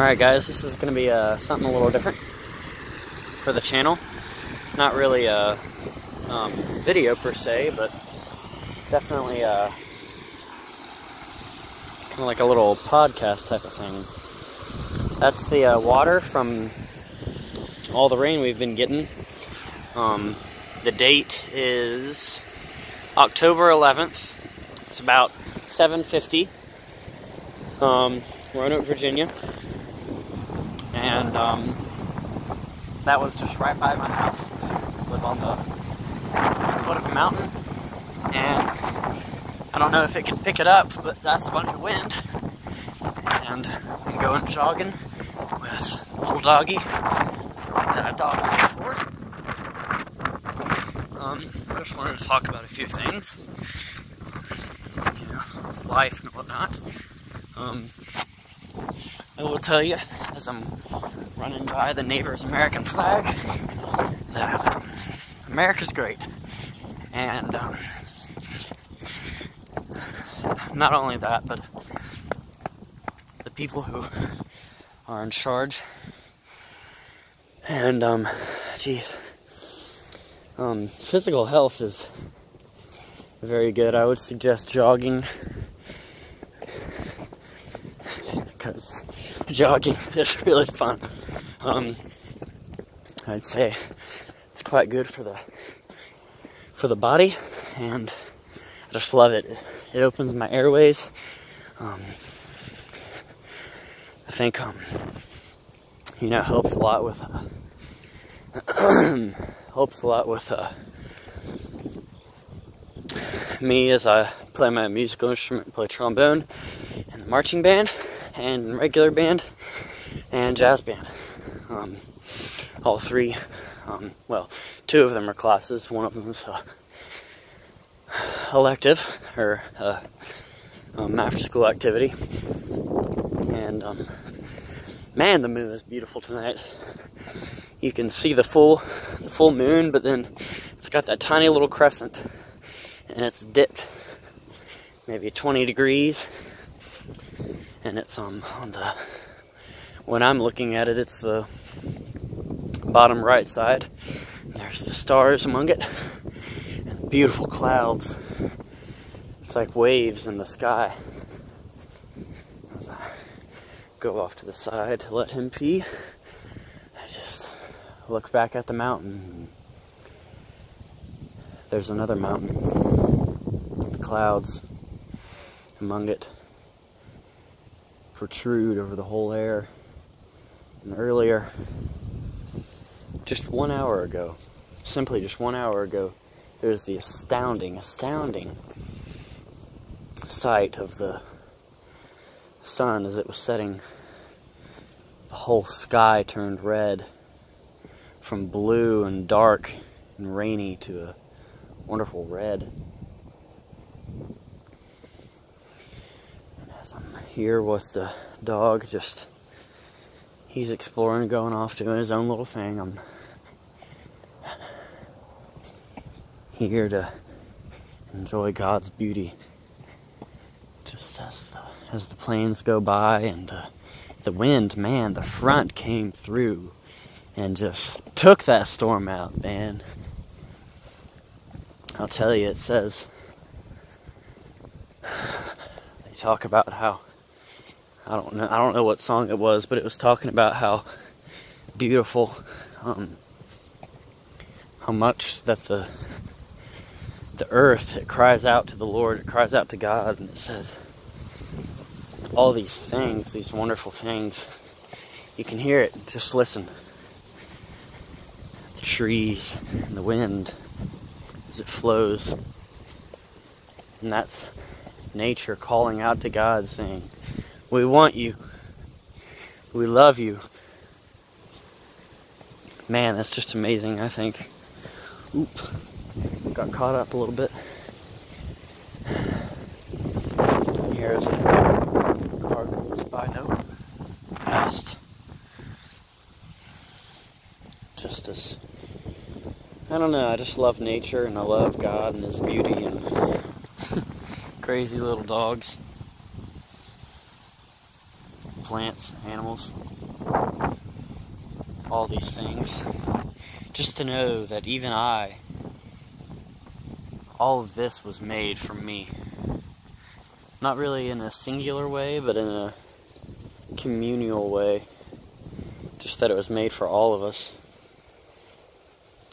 Alright guys, this is going to be something a little different for the channel. Not really a video per se, but definitely kind of like a little podcast type of thing. That's the water from all the rain we've been getting. The date is October 11th. It's about 7:50. Roanoke, Virginia. And that was just right by my house. It was on the foot of a mountain. And I don't know if it can pick it up, but that's a bunch of wind. And I'm going jogging with a little doggy that a dog is there for. I just wanted to talk about a few things. Life and whatnot. I will tell you, as I'm running by the neighbor's American flag, that America's great. And not only that, but the people who are in charge. And, physical health is very good. I would suggest jogging. Because jogging is really fun. I'd say it's quite good for the body, and I just love it. It opens my airways. I think helps a lot with me as I play my musical instrument, play trombone in the marching band and regular band and jazz band. All three, well, two of them are classes. One of them is elective, or after school activity. And man, the moon is beautiful tonight. You can see the full moon, but then it's got that tiny little crescent, and it's dipped maybe 20 degrees. And it's on the, when I'm looking at it, it's the bottom right side. There's the stars among it, and beautiful clouds. It's like waves in the sky. As I go off to the side to let him pee, I just look back at the mountain. There's another mountain. The clouds among it protrude over the whole air. And earlier, just 1 hour ago, simply just 1 hour ago, there was the astounding sight of the sun as it was setting. The whole sky turned red, from blue and dark and rainy to a wonderful red. I'm here with the dog, he's exploring, going off, doing his own little thing. I'm here to enjoy God's beauty, just as the planes go by, and the wind, man, the front came through and just took that storm out, man. I'll tell you, it says, talk about how, I don't know what song it was, but it was talking about how beautiful, how much that the earth, it cries out to the Lord, it cries out to God, and it says all these things, these wonderful things. You can hear it, just listen. The trees and the wind as it flows, and that's nature calling out to God, saying, we want you, we love you. Man, that's just amazing, I think. Oop, got caught up a little bit. Here's a car goes by, no, fast. Just as, I don't know, I just love nature, and I love God and His beauty, and crazy little dogs. plants, animals, all these things. Just to know that even all of this was made for me. Not really in a singular way, but in a communal way. Just that it was made for all of us.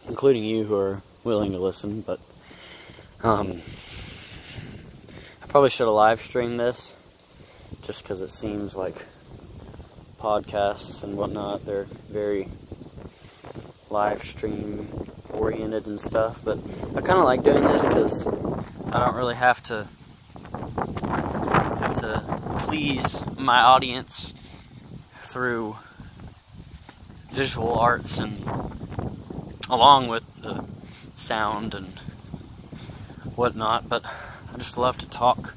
Including you who are willing to listen, but I probably should have live streamed this, just because it seems like podcasts and whatnot, they're very live stream oriented and stuff, but I kind of like doing this because I don't really have to please my audience through visual arts and along with the sound and whatnot, but I just love to talk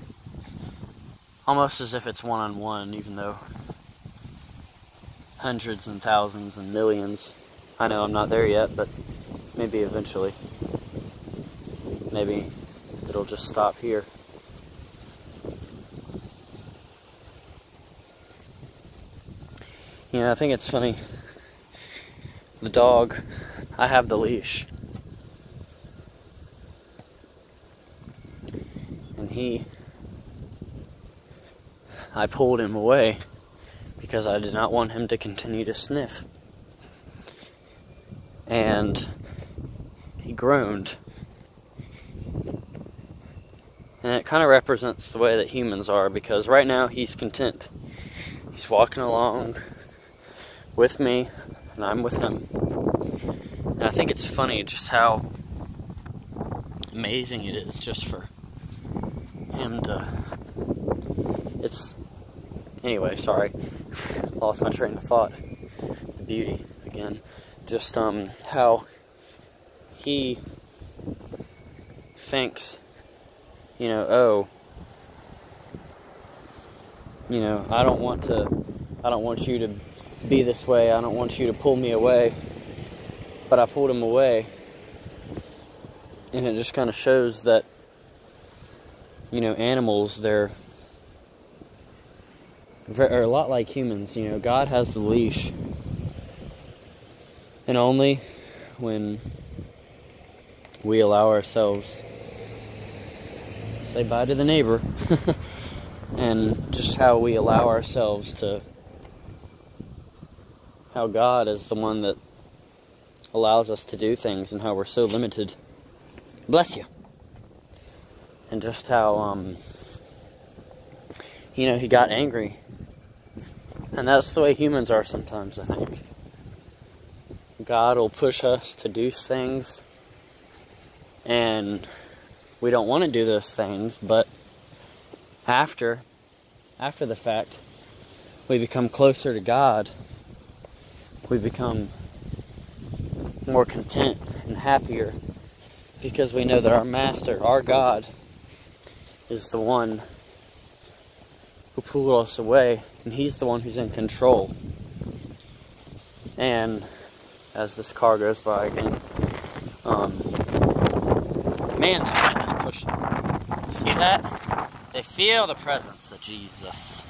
almost as if it's one-on-one, even though hundreds and thousands and millions. I know I'm not there yet, but maybe eventually. Maybe it'll just stop here. You know, I think it's funny. The dog, I have the leash. And I pulled him away because I did not want him to continue to sniff. And he groaned. And it kind of represents the way that humans are, because right now he's content. He's walking along with me, and I'm with him. And I think it's funny just how amazing it is just for him to... Anyway, sorry. Lost my train of thought. The beauty, again. Just how he thinks, I don't want you to be this way, I don't want you to pull me away, but I pulled him away. And it just kind of shows that, animals, they're a lot like humans. God has the leash. And only when we allow ourselves say bye to the neighbor and just how we allow ourselves to, how God is the one that allows us to do things and how we're so limited. Bless you. And just how, he got angry. And that's the way humans are sometimes, I think. God will push us to do things, and we don't want to do those things, but after the fact, we become closer to God. We become more content and happier because we know that our Master, our God, is the one who pulled us away, and He's the one who's in control. And as this car goes by again, man, that wind is pushing. See that? They feel the presence of Jesus.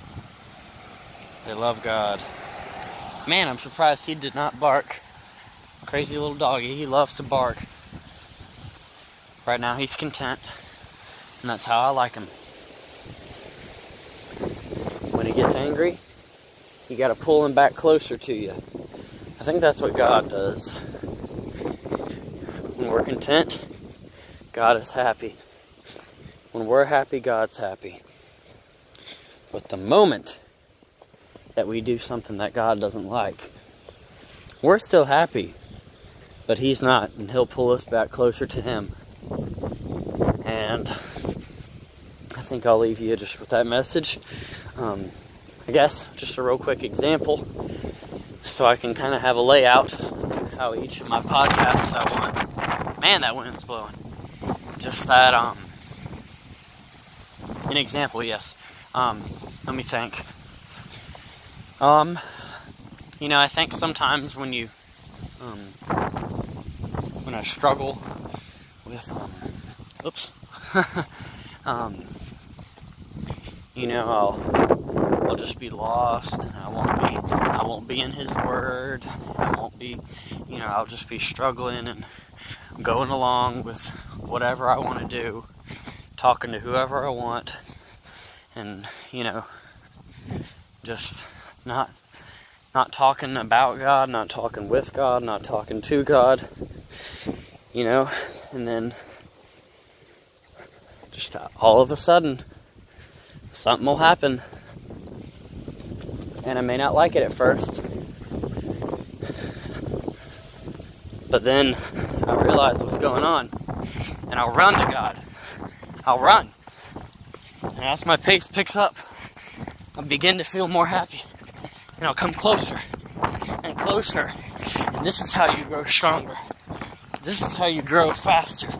They love God. Man, I'm surprised he did not bark. Crazy little doggy, he loves to bark. Right now he's content, and that's how I like him. When he gets angry, you gotta pull him back closer to you. I think that's what God does. When we're content, God is happy. When we're happy, God's happy. But the moment that we do something that God doesn't like, we're still happy, but He's not, and He'll pull us back closer to Him. And I think I'll leave you just with that message. I guess just a real quick example, so I can kind of have a layout of how each of my podcasts I want. Man, that wind's blowing. Just that, an example, yes. Let me think. I think sometimes when I struggle with, I'll just be lost, and I won't be in His Word. I won't be, I'll just be struggling and going along with whatever I want to do, talking to whoever I want, and, just not talking about God, not talking with God, not talking to God, and then just all of a sudden, something will happen, and I may not like it at first, but then I realize what's going on, and I'll run to God. I'll run, and as my pace picks up, I'll begin to feel more happy, and I'll come closer and closer, and this is how you grow stronger. This is how you grow faster.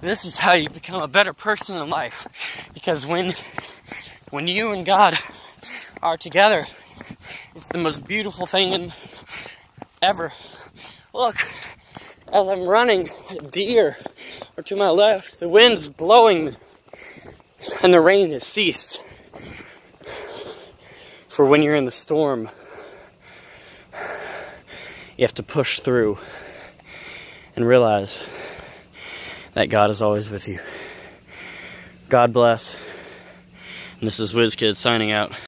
This is how you become a better person in life, because when you and God are together, it's the most beautiful thing ever. Look, as I'm running, deer are to my left, the wind's blowing, and the rain has ceased. For when you're in the storm, you have to push through and realize that God is always with you. God bless. And this is WizKid signing out.